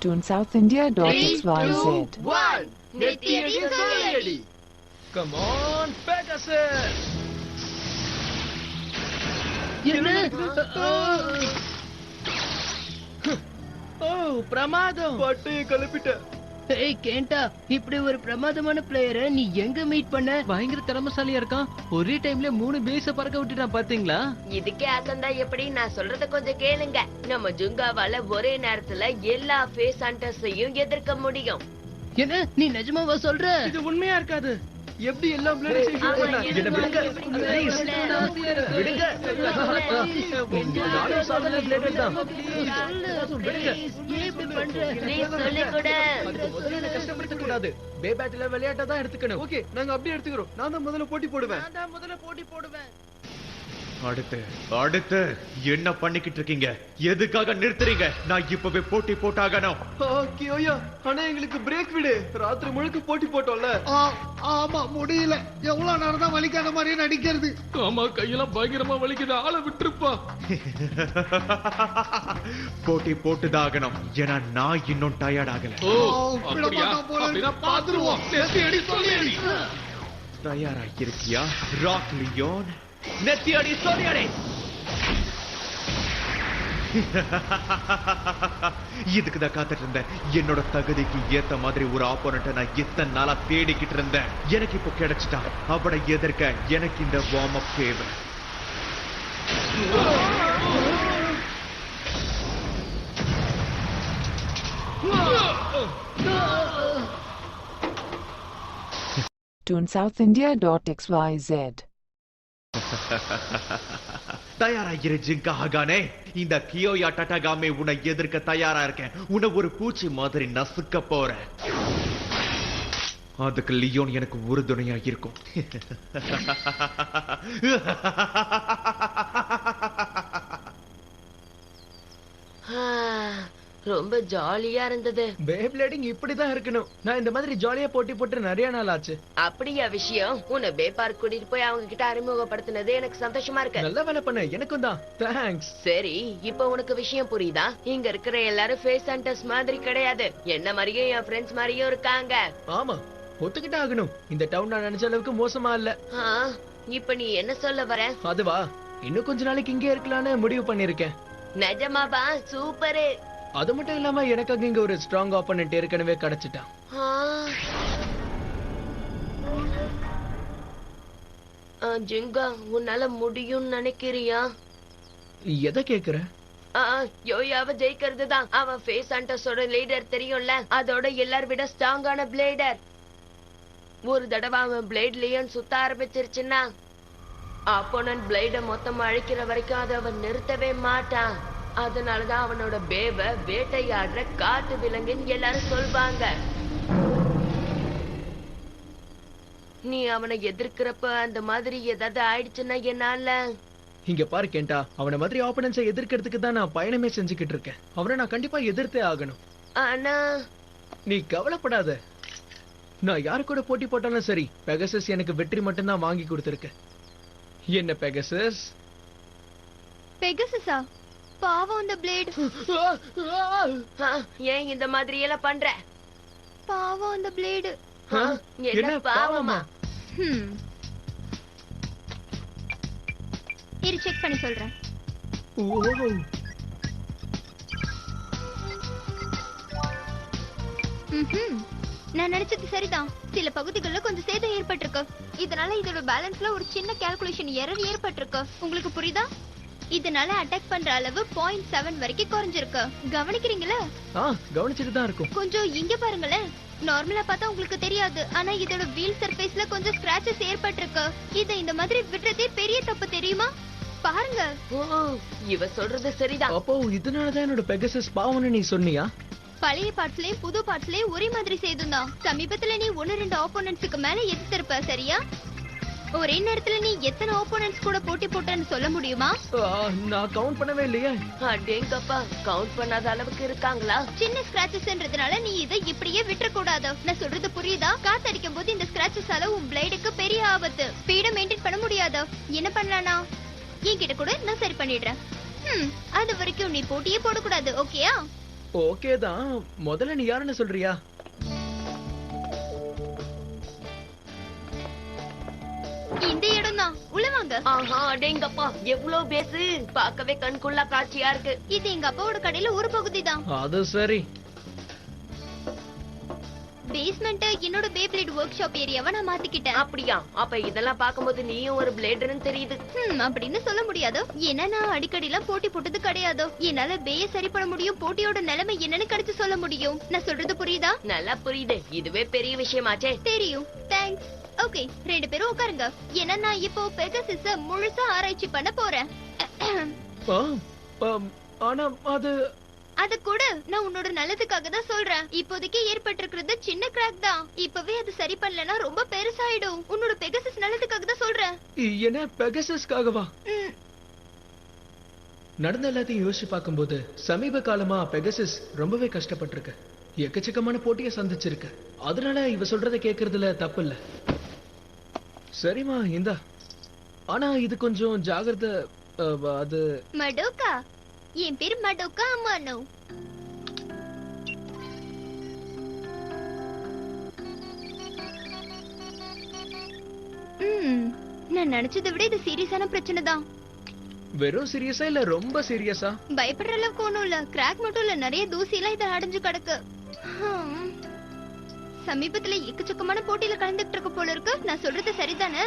TuneSouthIndia.xyz. 1. நெத்தியடி சொல்லியடி. Come on, Pegasus! ஓ பிரமாதம். பட்டையை கலப்பிட்ட. ஏய் கேண்டா, இப்படி ஒரு பிரமாதமான பிளேயரை நீ எங்க மீட் பண்ண? பயங்கர திறமைசாலியா இருக்கான். ஒரே டைம்ல 3 பேஸ பறக்க விட்டுட்டான் பாத்தீங்களா? இதுக்கே அசந்தா எப்படி? நான் சொல்றத கொஞ்சம் கேளுங்க. நம்ம ஜுங்காவால ஒரே நேரத்துல எல்லா ஃபேஸ் ஹண்டர்ஸையும் எதிர்க்க முடியும். என்ன நீ நிஜமாவா சொல்ற? இது உண்மையா இருக்காது. எப்படி எல்லா பிளேயர்ஸையும் ஷூட் பண்ணா? என்ன விடுங்க. ப்ளீஸ். விடுங்க. நானும் சாதாரண பிளேயர் தான். விடுங்க. ஏன் இப்படி பண்ற? ப்ளீஸ் சொல்லி கூட. அதுக்கு முதல்ல என்ன கஷ்டப்படுத்த கூடாது. பே பேட்ல விளையாட்டா தான் எடுத்துக்கணும். ஓகே, நாங்க அப்படியே எடுத்துக்கிறோம். நான் தான் முதல்ல போட்டி போடுவேன். நான் தான் முதல்ல போட்டி போடுவேன். அடுத்து என்ன பண்ணிக்கிட்டு இருக்கீங்க? எதுக்காக நிறுத்துறீங்க? நான் இப்பவே போட்டி போட்டாகணும். கியோயா, ஆனா எங்களுக்கு பிரேக் விடு. ராத்திரி முழுக்க போட்டி போட்டோம்ல. ஆமா முடியல. எவ்வளவு நேரம் தான் வலிக்காத மாதிரியே நடிக்கிறது. ஆமா, கையெல்லாம் பயங்கரமா வலிக்குது. ஆளை விட்டுருப்பா. போட்டி போட்டுதாகணும். ஏன்னா நான் இன்னும் டயர்ட் ஆகல. ஓ அப்படியா? அப்படின்னா பாத்துருவோம். நெத்தியடி சொல்லியடி. தயாரா இருக்கியா ராக் லியோன்? நெத்தியடி சொல்லியடி. இதுக்குதான் காத்துட்டு இருந்தேன். என்னோட தகுதிக்கு ஏத்த மாதிரி ஒரு ஆப்போனண்ட நான் இத்தனை நாளா தேடிக்கிட்டு இருந்தேன். எனக்கு இப்போ கிடைச்சிட்டான். அவனை எதிர்க்க எனக்கு இந்த வார்ம் அப் தேவை. TuneSouthIndia.xyz. தயாரா இரு ஜிங்கா ஹகானே. இந்த கியோயா டட்டாகாமே உன்னை எதிர்க்க தயாரா இருக்கேன். உன்னை ஒரு பூச்சி மாதிரி நசுக்க போறேன். அதுக்கு லியோன் எனக்கு உறுதுணையா இருக்கும். ரொம்ப ஜாலியா இருந்தது. பேப்ளேடிங் இப்படிதான் இருக்கணும். நான் இந்த மாதிரி ஜாலியா போட்டி போட்டு நிறைய நாள் ஆச்சு. அப்படியா விஷயம்? உன்னை பே பார்க் கூட்டிட்டு போய் அவங்க கிட்ட அறிமுகப்படுத்தினது எனக்கு சந்தோஷமா இருக்கு. நல்ல வேலை பண்ண. எனக்கும் தான். தேங்க்ஸ். சரி, இப்ப உனக்கு விஷயம் புரியுதா? இங்க இருக்கிற எல்லாரும் ஃபேஸ் ஹண்டர்ஸ் மாதிரி கிடையாது. என்ன மாதிரியும் என் ஃப்ரெண்ட்ஸ் மாதிரியும் இருக்காங்க. ஆமா, ஒத்துக்கிட்டு ஆகணும். இந்த டவுன் நான் நினைச்ச அளவுக்கு மோசமா இல்ல. இப்ப நீ என்ன சொல்ல வர? அதுவா, இன்னும் கொஞ்ச நாளைக்கு இங்கே இருக்கலாம்னு முடிவு பண்ணிருக்கேன். நிஜமாவா? சூப்பரு. அது மட்டும் இல்லாம எனக்காக இங்க ஒரு ஸ்ட்ராங் ஆப்போனன்ட் ஏற்கனவே கிடைச்சிட்டான். ஜிங்கா, உன்னால முடியும்னு நினைக்கிறியா? எதை கேக்குற? யோயாவ ஜெயிக்கிறது தான். அவன் ஃபேஸ் ஹண்டர்ஸோட லீடர் தெரியும்ல, அதோட எல்லார் விட ஸ்ட்ராங்கான பிளேடர். ஒரு தடவை அவன் பிளேட்லயும் சுத்த ஆரம்பிச்சிருச்சுன்னா ஆப்போனன்ட் பிளேட மொத்தமா அழிக்கிற வரைக்கும் அதை அவன் நிறுத்தவே மாட்டான். அதனாலதான் அவனோட பேவ வேட்டையாடுற காட்டு விலங்குன்னு எல்லாரும் சொல்வாங்க. நீ அவனை எதிர்க்கிறப்ப அந்த மாதிரி ஏதாவது ஆயிடுச்சுன்னா என்னால. இங்க பாரு கேண்டா, அவன மாதிரி ஆப்போனன்ட்ஸை எதிர்க்கிறதுக்கு தான் நான் பயணமே செஞ்சுக்கிட்டு இருக்கேன். அவனை நான் கண்டிப்பா எதிர்த்தே ஆகணும். ஆனா நீ கவலைப்படாத. நான் யாரு கூட போட்டி போட்டாலும் சரி, பெகசஸ் எனக்கு வெற்றி மட்டும்தான் வாங்கி கொடுத்திருக்க. என்ன பெகசஸ்? பெகசஸா? பாவம் அந்த பிளேட். ஏன் இந்த மாதிரி எல்லாம் பண்ற? பாவம் அந்த பிளேடு. என்ன பாவமா? இரு செக் பண்ணி சொல்றேன். நான் நினைச்சது சரிதான். சில பகுதிகளில் கொஞ்சம் சேதம் ஏற்பட்டிருக்கு. இதனால இதோட பேலன்ஸ்ல ஒரு சின்ன கால்குலேஷன் எரர் ஏற்பட்டிருக்கு. உங்களுக்கு புரியுதா? இதனால அட்டாக் பண்ற அளவு 0.7 வரைக்கும் குறைஞ்சிருக்கு. கவனிக்கிறீங்களா? கவனிச்சிட்டு தான் இருக்கும். கொஞ்சம் இங்க பாருங்களேன். நார்மலா பார்த்தா உங்களுக்கு தெரியாது, ஆனா இதோட வீல் சர்ஃபேஸ்ல கொஞ்சம் ஸ்கிராச்சஸ் ஏற்பட்டிருக்கு. இத இந்த மாதிரி விடுறதே பெரிய தப்பு தெரியுமா? பாருங்க. இவ சொல்றது சரிதான். அப்போ இதனாலதான் என்னோட பெகசஸ் பாவம்னு நீ சொன்னியா? பழைய பார்ட்ஸ்லயும் புது பார்ட்ஸ்லயும் ஒரே மாதிரி சேதம் தான். சமீபத்துல நீ 1-2 ஆப்போனன்ட்ஸ்க்கு மேல எதிர்த்திருப்ப, சரியா? ஒரே நேரத்துல நீ எத்தனை ஆப்போனன்ட்ஸ் கூட போட்டி போட்டன்னு சொல்ல முடியுமா? நான் கவுண்ட் பண்ணவே இல்லையே. அடேங்கப்பா, கவுண்ட் பண்ணாத அளவுக்கு இருக்காங்களா? சின்ன ஸ்கிராச்சஸ்ன்றதுனால நீ இதை இப்படியே விட்டுற கூடாது. நான் சொல்றது புரியுதா? காத்தடிக்கும் போது இந்த ஸ்கிராச்சஸால உன் பிளேடுக்கு பெரிய ஆபத்து. ஸ்பீட மெயின்டைன் பண்ண முடியாது. என்ன பண்ணலானா? என்கிட்ட கூட நான் சரி பண்ணிடுறேன். அது வரைக்கும் நீ போட்டியே போடக்கூடாது, ஓகேயா? ஓகே தான். முதல்ல நீ யாருன்னு சொல்றியா? இந்த இடம் தான். உள்ள வாங்க. ஆஹா, அடேங்கப்பா, எவ்வளவு பேசு. பார்க்கவே கண்குள்ளா காட்சியா இருக்கு. இது எங்க அப்பாவோட கடையில ஒரு பகுதி தான். அது சரி. பேஸ்மெண்ட் என்னோட பேப்ளேட் ஒர்க் ஷாப் ஏரியாவை நான் மாத்திக்கிட்டேன். அப்படியா? அப்ப இதெல்லாம் பார்க்கும்போது நீயும் ஒரு பிளேடர்னு தெரியுது. அப்படின்னு சொல்ல முடியாது. ஏன்னா நான் அடிக்கடிலாம் போட்டி போட்டது கிடையாது. என்னால பேய சரி பண்ண முடியும். போட்டியோட நிலைமை என்னன்னு கடிச்சு சொல்ல முடியும். நான் சொல்றது புரியுதா? நல்லா புரியுது. இதுவே பெரிய விஷயமாச்சே. தெரியும். தேங்க்ஸ். ஓகே, 2 பேரும் உட்காருங்க. ஏன்னா நான் இப்போ பெகசிஸ முழுசா ஆராய்ச்சி பண்ண போறேன். ஆனா அது கூட நான் உன்னோட நல்லதுக்காக தான் சொல்றேன். இப்போதைக்கு ஏற்பட்டிருக்கிறது சின்ன கிராக் தான். இப்பவே அது சரி பண்ணலனா ரொம்ப பெருசாயிடும். உன்னோட பெகசிஸ் நல்லதுக்காக தான் சொல்றேன். என்ன பெகசிஸ்காகவா? நடந்த எல்லாத்தையும் யோசிச்சு பார்க்கும்போது சமீப காலமா பெகசிஸ் ரொம்பவே கஷ்டப்பட்டிருக்கு. எக்கச்சக்கமான போட்டியை சந்திச்சிருக்கு. அதனால இவ சொல்றதை கேக்குறதுல தப்பு இல்ல. சரிமா, இந்தா. ஆனா இது கொஞ்சம் ஜாகிரதை. அது மடோக்கா. என் பேர் மடோக்கா அம்மானோ. நான் நினைச்சதை விட இது சீரியஸான பிரச்சனை தான். வெறும் சீரியஸா இல்ல ரொம்ப சீரியஸா? பயப்படுற அளவுக்கு ஒண்ணும் இல்ல. கிராக் மட்டும் இல்ல, நிறைய தூசி எல்லாம் இதை அடைஞ்சு கிடக்கு. சமீபத்துல எக்கச்சக்கமான போட்டியில கலந்துட்டு இருக்க போல இருக்கு. நான் சொல்றது சரிதானே?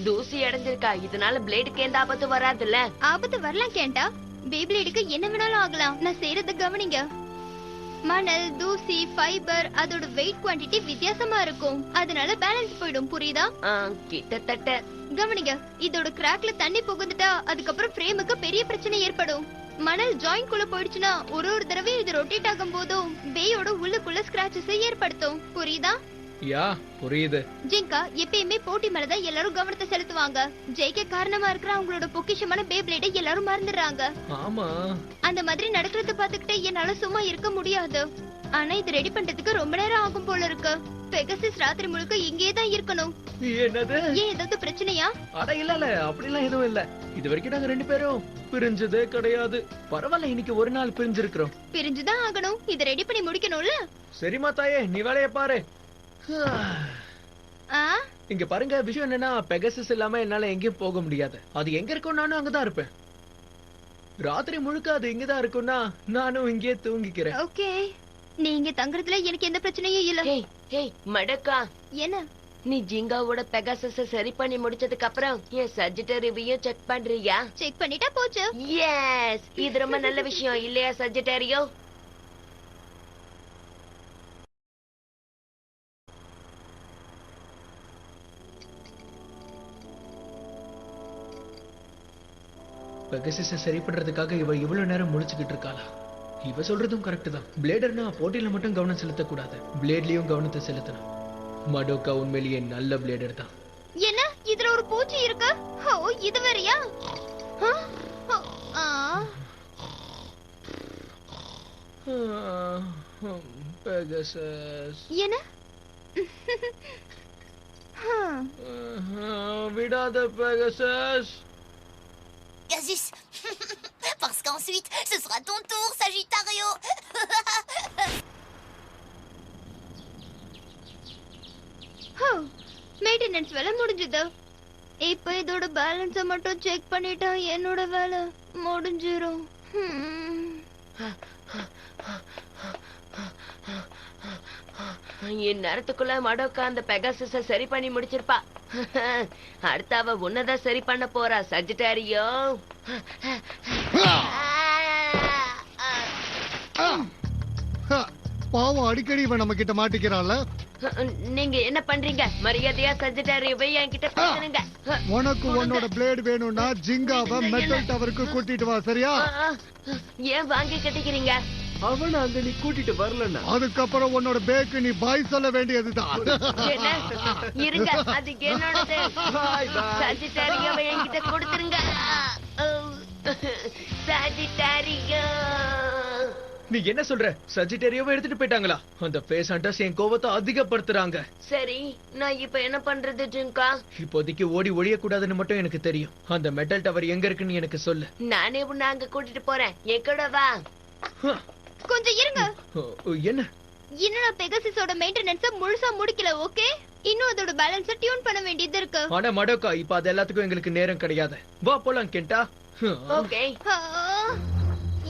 தூசி அடைஞ்சிருக்கா? இதனால பிளேடுக்கு எந்த ஆபத்து வராதுல்ல? ஆபத்து வரலாம் கேண்டா. பேப்ளேடுக்கு என்ன வேணாலும் ஆகலாம். நான் செய்யறத கவனிங்க. மணல், தூசி, ஃபைபர், அதோட வெயிட் குவாண்டிட்டி வித்தியாசமா இருக்கும். அதனால பேலன்ஸ் போயிடும். புரியுதா? கிட்டத்தட்ட. கவனிங்க. இதோட கிராக்ல தண்ணி புகுந்துட்டா அதுக்கப்புறம் ஃப்ரேமுக்கு பெரிய பிரச்சனை ஏற்படும். மணல் ஜாயிண்ட் குள்ள போயிடுச்சுன்னா ஒரு தடவை இது ரொட்டேட் ஆகும் போதும் பேயோட உள்ளுக்குள்ள ஸ்கிராச்சஸ் ஏற்படுத்தும். புரியுதா? யா, புரியுது. ஜிங்கா, எப்பயுமே போட்டி மேலதான் எல்லாரும் கவனத்தை செலுத்துவாங்க. ஜெயிக்க காரணமா இருக்கிற அவங்களோட பொக்கிஷமான பேப்ளேடை எல்லாரும் மறந்துடுறாங்க. ஆமா, அந்த மாதிரி நடக்கிறத பாத்துக்கிட்டு என்னால சும்மா இருக்க முடியாது. ஆனா இது ரெடி பண்றதுக்கு ரொம்ப நேரம் ஆகும் போல இருக்கு. பெகசிஸ் ராத்திரி முழுக்க இங்கே தான் இருக்கணும். என்னது? ஏன் ஏதாவது பிரச்சனையா? அட இல்ல, அப்படிலாம் எதுவும் இல்ல. இது வரைக்கும் நாங்க 2 பேரும் பிரிஞ்சதே கிடையாது. பரவாயில்ல, இன்னைக்கு ஒரு நாள் பிரிஞ்சிருக்கிறோம். பிரிஞ்சுதான் ஆகணும். இதை ரெடி பண்ணி முடிக்கணும்ல. சரிமா தாயே, நீ வேலைய பாரு. இங்க பாருங்க, விஷயம் என்னன்னா பெகசிஸ் இல்லாம என்னால எங்கேயும் போக முடியாது. அது எங்க இருக்கும் நானும் அங்கதான் இருப்பேன். ராத்திரி முழுக்க அது இங்கதான் இருக்கும்னா நானும் இங்கே தூங்கிக்கிறேன். ஓகே, நீங்க தங்குறதுல எனக்கு எந்த பிரச்சனையும் இல்ல. ஹேய் மடக்கா, என்ன? நீ ஜிங்காவோட பெகாசஸ சரி பண்ணி முடிச்சதுக்கு அப்புறம் என் சஜிட்டேரியவையும் செக் பண்றியா? செக் பண்ணிட்டா போச்சு. எஸ், இது ரொம்ப நல்ல விஷயம் இல்லையா சஜிட்டேரியோ? பெகசிஸ சரி பண்றதுக்காக இவ இவ்வளவு நேரம் முழிச்சுக்கிட்டு இருக்காளா? இவ சொல்றதும் கரெக்ட் தான். பிளேடர்னா போட்டியில மட்டும் கவனம் செலுத்த கூடாது, பிளேட்லயும் கவனத்தை செலுத்தணும். மடோக்கா உண்மையிலேயே நல்ல பிளேடர் தான். என்ன, இதுல ஒரு பூச்சி இருக்கு? ஓ, இது வேறயா? பெகசஸ். என்ன? விடாத Pegasus. Gazus. Parce qu'ensuite, ce sera ton tour, Sagittario. Maintenance வேலை முடிஞ்சது. இப்ப இதோட பேலன்ஸ மட்டும் செக் பண்ணிட்டா என்னோட வேலை முடிஞ்சிரும். இந்நேரத்துக்குள்ள மடோக்கா அந்த பெகாசஸ சரி பண்ணி முடிச்சிருப்பா. அடுத்த அவ உன்னதான் சரி பண்ண போறா சஜிட்டாரியோ. பாவம், அடிக்கடி இவன் நம்ம கிட்ட மாட்டிக்கிறான்ல. நீங்க என்ன பண்றீங்க? மரியாதையா சஜிட்டாரியோவை என்கிட்ட பேசுங்க. உனக்கு உன்னோட பிளேட் வேணும்னா ஜிங்காவை மெட்டல் டவருக்கு கூட்டிட்டு வா, சரியா? ஏன் வாங்கி கட்டிக்கிறீங்க? அவன் அங்க நீ கூட்டிட்டு வரலன்னா அதுக்கப்புறம் உன்னோட பேக்கு நீ பாய் சொல்ல வேண்டியதுதான். என்ன? இருங்க, அது என்னோடது. சஜிட்டாரியோவை என்கிட்ட கொடுத்துருங்க. சஜிட்டாரியோ. நீ என்ன சொல்ற? சஜிடேரியோவை எடுத்துட்டு போயிட்டாங்களா? அந்த ஃபேஸ் ஹண்டர்ஸ் என் கோவத்தை அதிகப்படுத்துறாங்க. சரி, நான் இப்ப என்ன பண்றது ஜிங்கா? இப்போதைக்கு ஓடி ஒழியக்கூடாதுன்னு மட்டும் எனக்கு தெரியும். அந்த மெட்டல் டவர் எங்க இருக்குன்னு எனக்கு சொல்லு. நானே உன்னை அங்க கூட்டிட்டு போறேன். எங்கூட வா. கொஞ்சம் இருங்க. என்ன? இன்னும் நான் பெகசிஸோட மெயின்டெனன்ஸ முழுசா முடிக்கல. ஓகே, இன்னும் அதோட பேலன்ஸ டியூன் பண்ண வேண்டியது இருக்கு. ஆனா மடோக்கா, இப்ப அது எல்லாத்துக்கும் எங்களுக்கு நேரம் கிடையாது. வா போலாம் கெண்டா. ஓகே.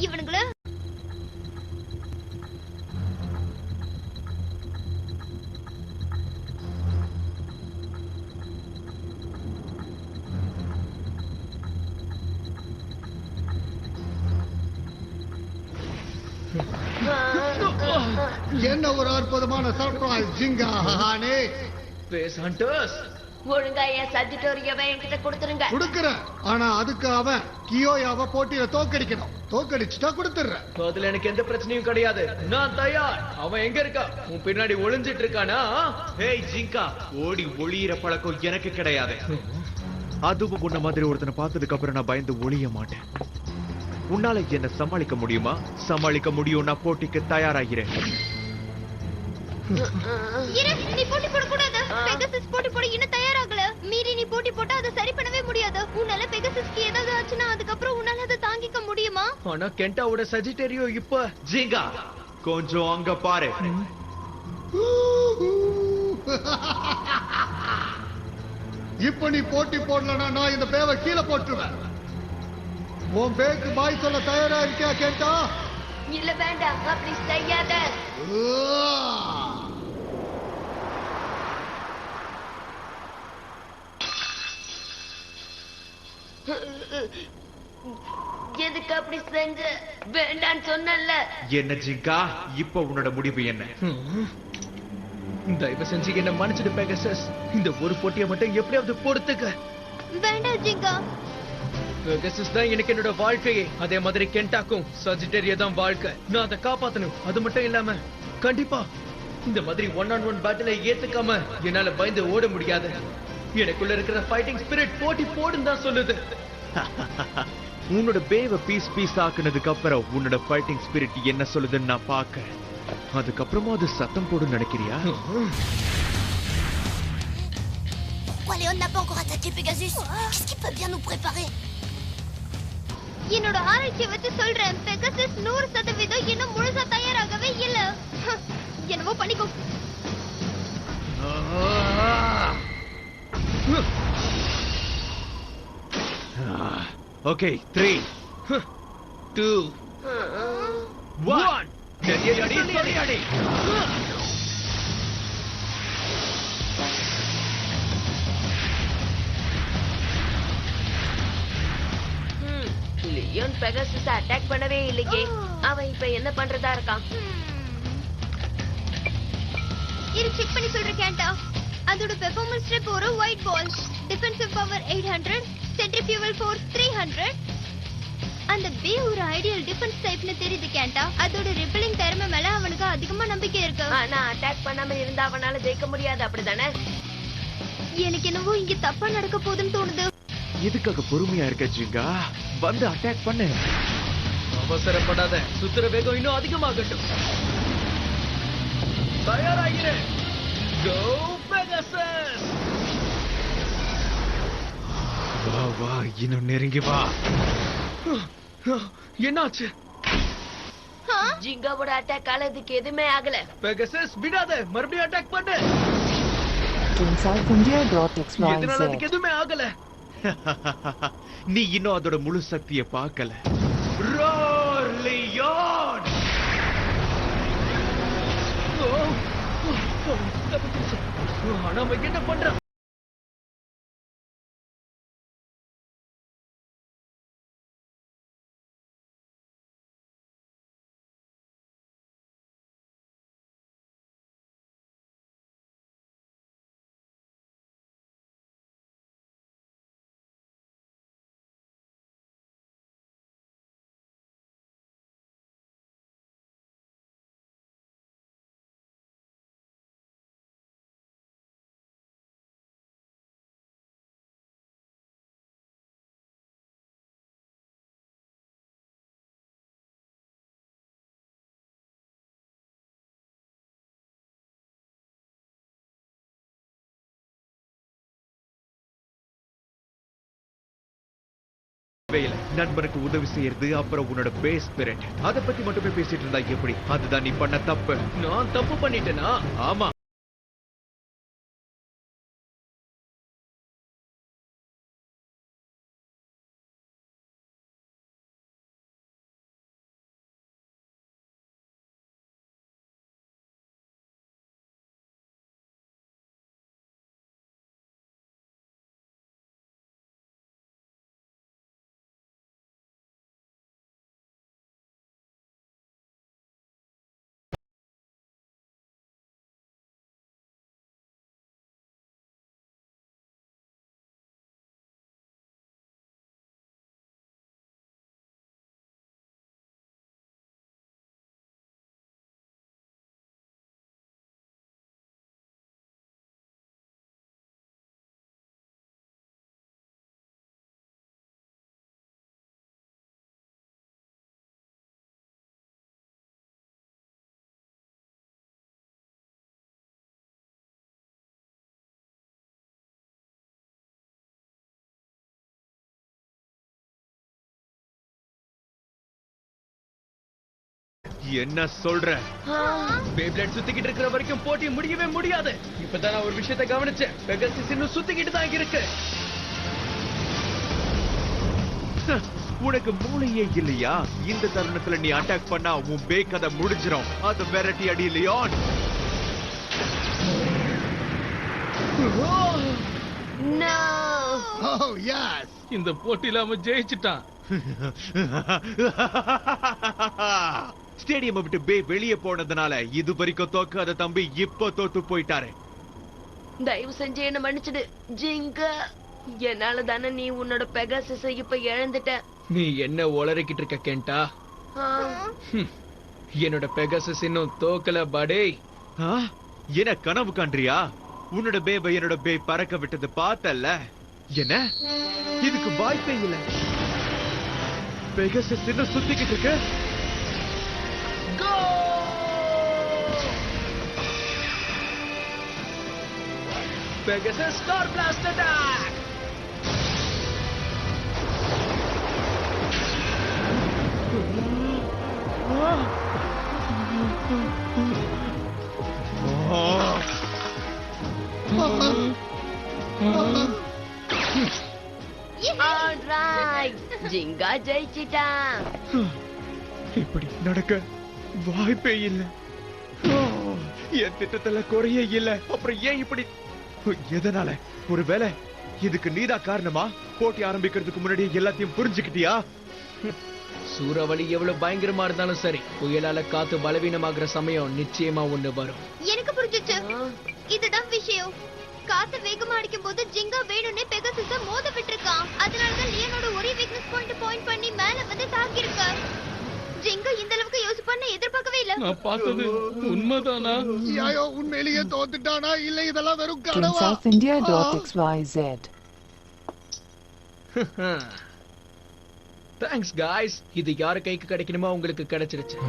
இவனுங்கள என்ன ஒரு அற்புதமான சர்ப்ரைஸ் ஜிங்கா ஹானே. ஃபேஸ் ஹண்டர்ஸ், ஒழுங்கா என் சஜிடோரியாவை என்கிட்ட கொடுத்துருங்க. கொடுக்கறேன். ஆனா அதுக்கு அவன் கியோயாவை போட்டியில தோக்கடிக்கணும். தோக்கடிச்சுட்டா கொடுத்துறேன். அதுல எனக்கு எந்த பிரச்சனையும் கிடையாது. நான் தயார். அவன் எங்க இருக்கா? உன் பின்னாடி ஒளிஞ்சிட்டு இருக்கானா? ஹேய் ஜிங்கா, ஓடி ஒளியிற பழக்கம் எனக்கு கிடையாது. அதுவும் உன்ன மாதிரி ஒருத்தனை பார்த்ததுக்கு அப்புறம் நான் பயந்து ஒளிய மாட்டேன். உன்னால என்ன சமாளிக்க முடியுமா? சமாளிக்க முடியும்னா போட்டிக்கு தயாராகிறேன். நீ போட்டி போட கூடாது. பெகசிஸ் போட்டி போட இன்னும் தயாராகல. மீறி நீ போட்டி போட்டா அதை சரி பண்ணவே முடியாது. உன்னால பெகசிஸ்க்கு ஏதாவது ஆச்சுன்னா அதுக்கப்புறம் உன்னால அதை தாங்கிக்க முடியுமா? ஆனா கெண்டாவோட சஜிடேரியோ இப்ப. ஜிங்கா, கொஞ்சம் அங்க பாரு. இப்ப நீ போட்டி போடலன்னா நான் இந்த பேவை கீழே போட்டுருவேன். உன் பேக்கு பாய் சொல்ல தயாரா இருக்கியா கேட்டா? இல்ல வேண்டாம், அப்படி செய்யாத. எதுக்கு அப்படி செஞ்ச? வேண்டான்னு சொன்னல. என்ன ஜிங்கா, இப்ப உன்னோட முடிவு என்ன? தயவு செஞ்சு என்ன மன்னிச்சிடு பெகசஸ். இந்த ஒரு போட்டியை மட்டும் எப்படியாவது பொறுத்துக்க. வேண்டாம் ஜிங்கா. பெகசஸ் தான் எனக்கு என்னோட வாழ்க்கையே. அதே மாதிரி கெண்டாக்கும் சஜிடேரியா தான் வாழ்க்கை. நான் அதை காப்பாத்தணும். அது மட்டும் இல்லாம கண்டிப்பா இந்த மாதிரி 1-on-1 பேட்டிலை ஏத்துக்காம என்னால பயந்து ஓட முடியாது. எனக்குள்ள இருக்கிற ஃபைட்டிங் ஸ்பிரிட் போட்டி போடுன்னு தான் சொல்லுது. உன்னோட பேவை பீஸ் பீஸ் ஆக்குனதுக்கு அப்புறம் உன்னோட ஃபைட்டிங் ஸ்பிரிட் என்ன சொல்லுதுன்னு நான் பாக்க. அதுக்கப்புறமா அது சத்தம் போடும் நினைக்கிறியா? Pourquoi Léon n'a pas encore attaqué Pegasus? Qu'est-ce qui peut bien nous préparer? என்னோட ஆராய்ச்சி வச்சு சொல்றேன், பெகசிஸ் 100% இன்னும் முழுசா தயாராகவே இல்ல. என்னவோ பண்ணிக்கோ. ஓகே, 3 2 1 அடி. லியோன் பெகசிஸ் அட்டாக் பண்ணவே இல்லையே. அவன் இப்ப என்ன பண்றதா இருக்கான்? இரு செக் பண்ணி சொல்றேன் கேண்டா. அதோட பெர்ஃபார்மன்ஸ் ஸ்ட்ரிப் ஒரு white ball, defensive power 800, சென்ட்ரிஃபியூவல் force 300. அந்த பே ஒரு ஐடியல் டிஃபென்ஸ் டைப்னு தெரியுது கேண்டா. அதோட ரிப்பலிங் திறமை மேல அவனுக்கு அதிகமா நம்பிக்கை இருக்கு. ஆனா அட்டாக் பண்ணாம இருந்தா அவனால ஜெயிக்க முடியாது, அப்படிதானே? எனக்கு என்னவோ இங்க தப்பா நடக்க போகுதுன்னு தோணுது. எதுக்காக பொறுமையா இருக்க ஜிங்கா? வந்து அட்டாக் பண்ணு. அவசரப்படாத. சுத்துற வேகம் இன்னும் அதிகமாகட்டும். தயாராகிரு. Go Pegasus! வா வா, இன்னும் நெருங்கி வா. என்னாச்சு? ஜிங்காவோட அட்டாக் ஆனதுக்கு எதுவுமே ஆகல. பெகசஸ் விடாத. மறுபடியும் அட்டாக் பண்ணு. Insideindia.xyz. அதுக்கு எதுவுமே ஆகல. நீ இன்னும் அதோட முழு சக்தியை பார்க்கல. Roar Leon! ஆனா என்ன பண்ற? நண்பனுக்கு உதவி செய்யறது, அப்புறம் உன்னோட பேஸ் ஸ்பிரிட், அத பத்தி மட்டுமே பேசிட்டு இருந்தா எப்படி? அதுதான் நீ பண்ண தப்பு. நான் தப்பு பண்ணிட்டேனா? ஆமா. என்ன சொல்ற? பேப்லேட் சுத்திக்கிட்டு இருக்கிற வரைக்கும் போட்டி முடியவே முடியாது. இப்பதான் நான் ஒரு விஷயத்தை கவனிச்சேன். பெகசிஸ் இன்னும் சுத்திக்கிட்டு தான் இருக்கு. உனக்கு மூளையே இல்லையா? இந்த தருணத்துல நீ அட்டாக் பண்ணா உன் பே கதை முடிஞ்சிரும். அது வெரைட்டி அடி லியோன். இந்த போட்டியில அவன் ஜெயிச்சிட்டான். ஸ்டேடியம் விட்டு பே வெளியே போனதுனால இது வரைக்கும் தோக்காத தம்பி இப்ப தோத்து போயிட்டாரு. தயவு செஞ்சு என்ன மன்னிச்சிடு ஜிங்கா. என்னால தானே நீ உன்னோட பெகாசஸ இப்ப இழந்துட்ட. நீ என்ன உளறிக்கிட்டு இருக்க கேண்டா? என்னோட பெகாசஸ் இன்னும் தோக்கல படே. என்ன கனவு காண்றியா? உன்னோட பேபை என்னோட பே பறக்க விட்டது பார்த்தல்ல? என்ன இதுக்கு வாய்ப்பே இல்ல. பெகாசஸ் இன்னும் சுத்திக்கிட்டு இருக்கு. Pegasus Star Blast Attack! Jirga ஜெயிச்சிட்டான். இப்படி நடக்க வாய்ப்பே இல்ல. என் திட்டத்துல குறையே இல்ல. அப்புறம் ஏன் இப்படி? எதனால? ஒருவேளை இதுக்கு நீதான் காரணமா? போட்டி ஆரம்பிக்கிறதுக்கு முன்னாடி எல்லாத்தையும் புரிஞ்சுக்கிட்டியா? சூறாவளி எவ்வளவு பயங்கரமா இருந்தாலும் சரி, புயலால காத்து பலவீனமாகிற சமயம் நிச்சயமா ஒண்ணு வரும். எனக்கு புரிஞ்சுச்சு. இதுதான் விஷயம். காத்து வேகமா அடிக்கும் போது ஜிங்கா வேணும்னே பெகாசஸ மோத விட்டுருக்கான். அதனாலதான் லியோனோட ஒரே வீக்னஸ் பாயிண்ட் பண்ணி மேல வந்து தாக்கி இருக்க. ஜிங்கா இந்த அளவுக்கு யோசிப்பான்னு எதிர்பார்க்கவே இல்ல. நான் பார்த்தது உண்மைதானா? யாயோ உண்மையிலேயே தோத்துட்டானா இல்ல இதெல்லாம் வெறும் கனவா? SouthIndia.xyz. Thanks guys. இது யார் கைக்கு கிடைக்கணுமோ உங்களுக்கு கிடைச்சிருச்சு.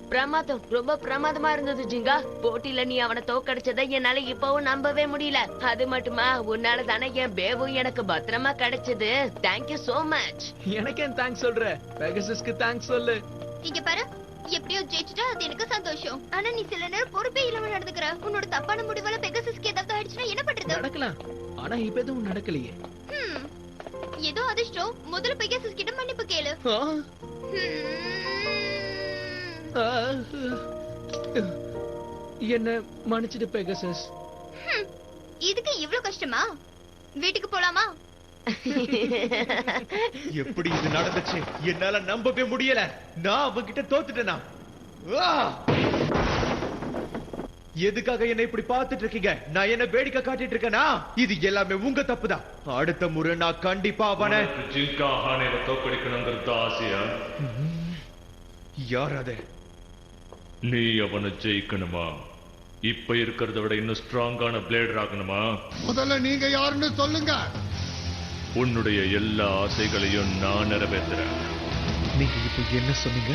பிரமாதம், ரொம்ப பிரமாதமா இருந்தது ஜிங்கா. போட்டியில நீ அவனை தோக்கடிச்சதை என்னால இப்பவும் நம்பவே முடியல. அது மட்டுமா, உன்னால தானே என் பேவும் எனக்கு பத்திரமா கிடைச்சது. Thank you so much. எனக்கு தேங்க்ஸ் சொல்ற? பெகாசஸ்க்கு தேங்க்ஸ் சொல்லு. இங்க பாரு, எப்படியோ ஜெயிச்சிட்டா அது எனக்கு சந்தோஷம். ஆனா நீ சில நேரம் பொறுப்பே இல்லாம நடந்துக்கிற. உன்னோட தப்பான முடிவால பெகாசஸ்க்கு ஏதாவது ஆயிடுச்சுன்னா என்ன பண்றது? நடக்கலாம். ஆனா இப்ப எதுவும் நடக்கலையே. ஏதோ அதிர்ஷ்டம். முதல்ல பெகாசஸ் கிட்ட மன்னிப்பு கேளு. என்ன மன்னிச்சிடு பெகாசஸ். இதுக்கு இவ்வளவு கஷ்டமா? வீட்டுக்கு போலாமா? எப்படி இது நடந்துச்சு? என்னால நம்பவே முடியல. நான் அவங்கிட்ட தோத்துட்டேனா? எதுக்காக என்ன இப்படி பார்த்துட்டு இருக்கீங்க? நான் என்ன வேடிக்கை காட்டிட்டு இருக்கேனா? இது எல்லாமே உங்க தப்புதான். அடுத்த முறை நான் கண்டிப்பா அவனை ஜிங்கா ஹானேவை தோக்கடிக்கணுங்கிறது ஆசையா? யார் அது? நீ அவனை ஜெயிக்கணுமா? இப்ப இருக்கிறத விட இன்னும் ஸ்ட்ராங்கான பிளேடர் ஆகணுமா? முதல்ல நீங்க யாருன்னு சொல்லுங்க. உன்னுடைய எல்லா ஆசைகளையும் நான் நிறைவேற்றுறேன். நீங்க இப்ப என்ன சொன்னீங்க?